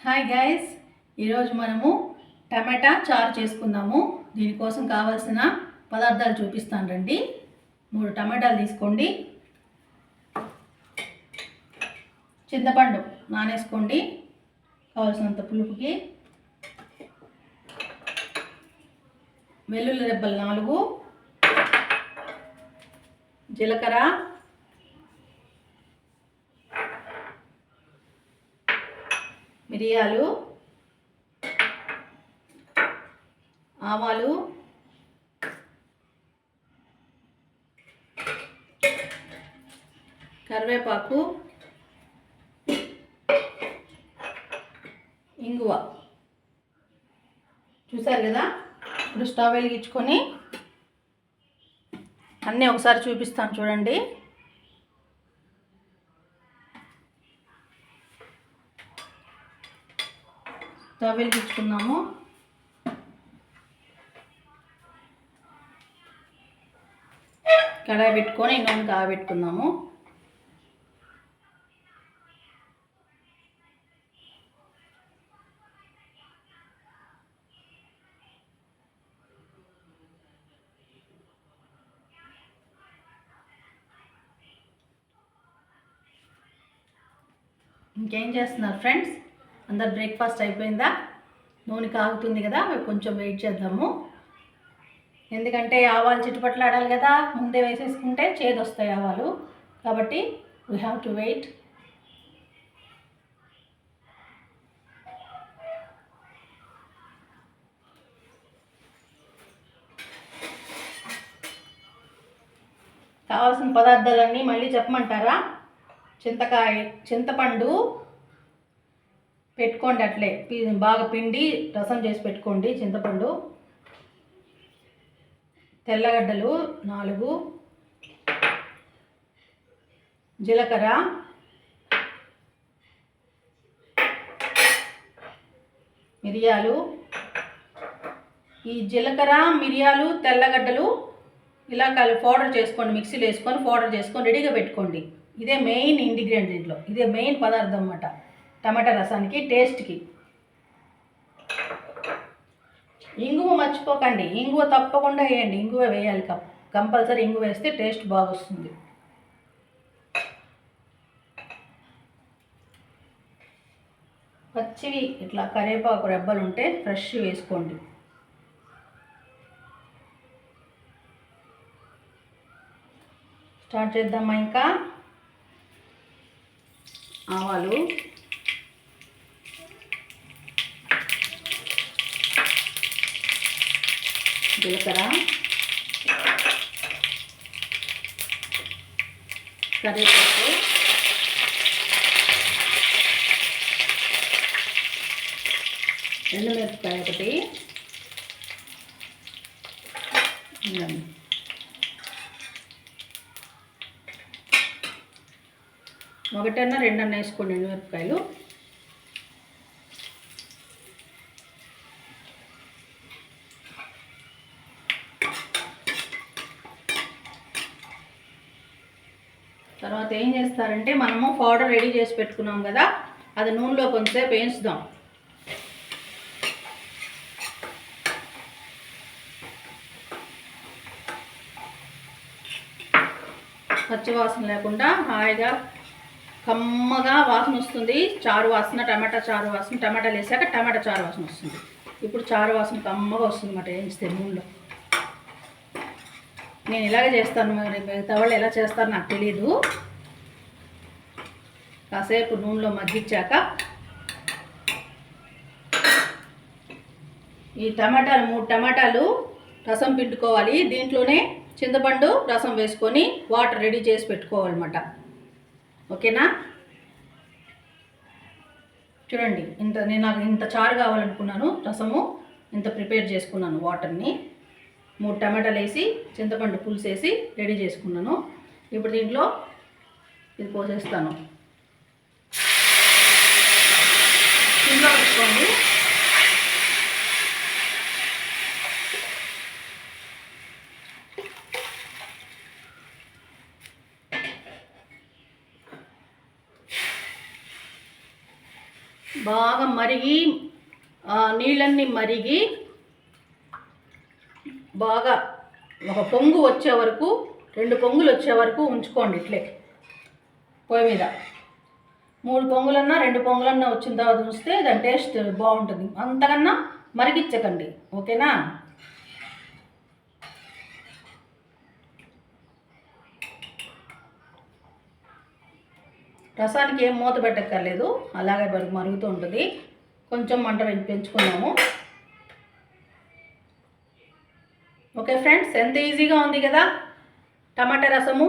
Hi guys, ఈరోజు మనము టమాటా చారు చేసుకుందాము. దీనికోసం కావాల్సిన పదార్థాలు చూపిస్తాను రండి. 3 టమాటాలు తీసుకోండి. చింతపండు నానేసుకోండి కావాల్సినంత పులుపుకి. వెల్లుల్లి రెబ్బలు 4, జీలకర్ర, మిరియాలు, ఆవాలు, కరివేపాకు, ఇంగువ. చూసారు కదా. ఇప్పుడు స్టవ్ వెలిగించుకొని అన్నీ ఒకసారి చూపిస్తాను చూడండి. స్టవ్ వెలిగించుకుందాము. కడాయి పెట్టుకొని నూనె కాగబెట్టుకుందాము. ఇంకేం చేస్తున్నారు ఫ్రెండ్స్? అందరు బ్రేక్ఫాస్ట్ అయిపోయిందా? నూనె కాగుతుంది కదా, కొంచెం వెయిట్ చేద్దాము. ఎందుకంటే ఆవాలు చిట్టుపట్లాడాలి కదా, ముందే వేసేసుకుంటే చేదొస్తాయి ఆవాలు. కాబట్టి వీ హ్యావ్ టు వెయిట్. కావాల్సిన పదార్థాలన్నీ మళ్ళీ చెప్పమంటారా? చింతపండు పెట్టుకోండి, అట్లే బాగా పిండి రసం చేసి పెట్టుకోండి. చింతపండు, తెల్లగడ్డలు 4, జీలకర్ర, మిరియాలు. ఈ జీలకర్ర, మిరియాలు, తెల్లగడ్డలు ఇలా పౌడర్ చేసుకోండి, మిక్సీలో వేసుకొని పౌడర్ చేసుకొని రెడీగా పెట్టుకోండి. ఇదే మెయిన్ ఇంగ్రీడియంట్ దీంట్లో, ఇదే మెయిన్ పదార్థం అన్నమాట టమాటా రసానికి, టేస్ట్కి. ఇంగువ మర్చిపోకండి, ఇంగువ తప్పకుండా వేయండి. ఇంగువ వేయాలి, కంపల్సరీ ఇంగువ వేస్తే టేస్ట్ బాగా వస్తుంది. పచ్చివి ఇట్లా కరివేపాకు రెబ్బలు ఉంటే ఫ్రెష్ వేసుకోండి. స్టార్ట్ చేద్దామా? ఇంకా ఆవాలు, జీలకర్ర, కరివేపాకు, ఎండుమిరపకాయ ఒకటి, ఒకటన్నా రెండన్నా వేసుకోండి ఎండుమిరపకాయలు. తర్వాత ఏం చేస్తారంటే, మనము పౌడర్ రెడీ చేసి పెట్టుకున్నాం కదా, అది నూనెలో కొంచెంసేపు వేయించుదాం. పచ్చి వాసన లేకుండా హాయిగా కమ్మగా వాసన వస్తుంది. చారు వాసన, టమాటా చారు వాసన. టమాటాలు వేసాక టమాటా చారు వాసన వస్తుంది. ఇప్పుడు చారు వాసన కమ్మగా వస్తుంది అన్నమాట వేయిస్తే నూనెలో. నేను ఇలాగే చేస్తాను, మరి మిగతా వాళ్ళు ఎలా చేస్తారో నాకు తెలీదు. కాసేపు నూనెలో మగ్గించాక ఈ టమాటాలు 3 టమాటాలు రసం పిండుకోవాలి. దీంట్లోనే చింతపండు రసం వేసుకొని వాటర్ రెడీ చేసి పెట్టుకోవాలన్నమాట. ఓకేనా? చూడండి, నాకు ఇంత చారు కావాలనుకున్నాను, రసము ఇంత ప్రిపేర్ చేసుకున్నాను. వాటర్ని 3 టమాటాలు వేసి చింతపండు పులుసు వేసి రెడీ చేసుకున్నాను. ఇప్పుడు దీంట్లో ఇది పోసేస్తాను. ఇంట్లో పెట్టుకోండి. బాగా మరిగి నీళ్ళన్నీ మరిగి బాగా ఒక పొంగు వచ్చే వరకు 2 పొంగులు వచ్చే వరకు ఉంచుకోండి. ఇట్లే పొయ్యి మీద 3 పొంగులన్నా 2 పొంగులన్నా వచ్చిన తర్వాత ఉంచితే దాని టేస్ట్ బాగుంటుంది. అంతకన్నా మరిగించకండి, ఓకేనా? రసానికి ఏం మూత పెట్టక్కర్లేదు, అలాగే మరుగుతూ ఉంటుంది. కొంచెం మంట పెంచుకున్నాము. ఓకే ఫ్రెండ్స్, ఎంత ఈజీగా ఉంది కదా టమాటా రసము.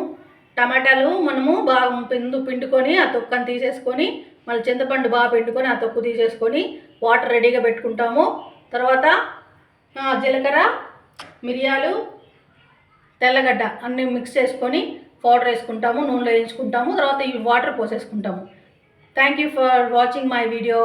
టమాటాలు మనము బాగా పిండుకొని ఆ తొక్కను తీసేసుకొని, మళ్ళీ చింతపండు బాగా పిండుకొని ఆ తొక్కు తీసేసుకొని వాటర్ రెడీగా పెట్టుకుంటాము. తర్వాత జీలకర్ర, మిరియాలు, తెల్లగడ్డ అన్నీ మిక్స్ చేసుకొని పౌడర్ వేసుకుంటాము, నూనెలో వేయించుకుంటాము. తర్వాత ఈ వాటర్ పోసేసుకుంటాము. Thank you for watching my video.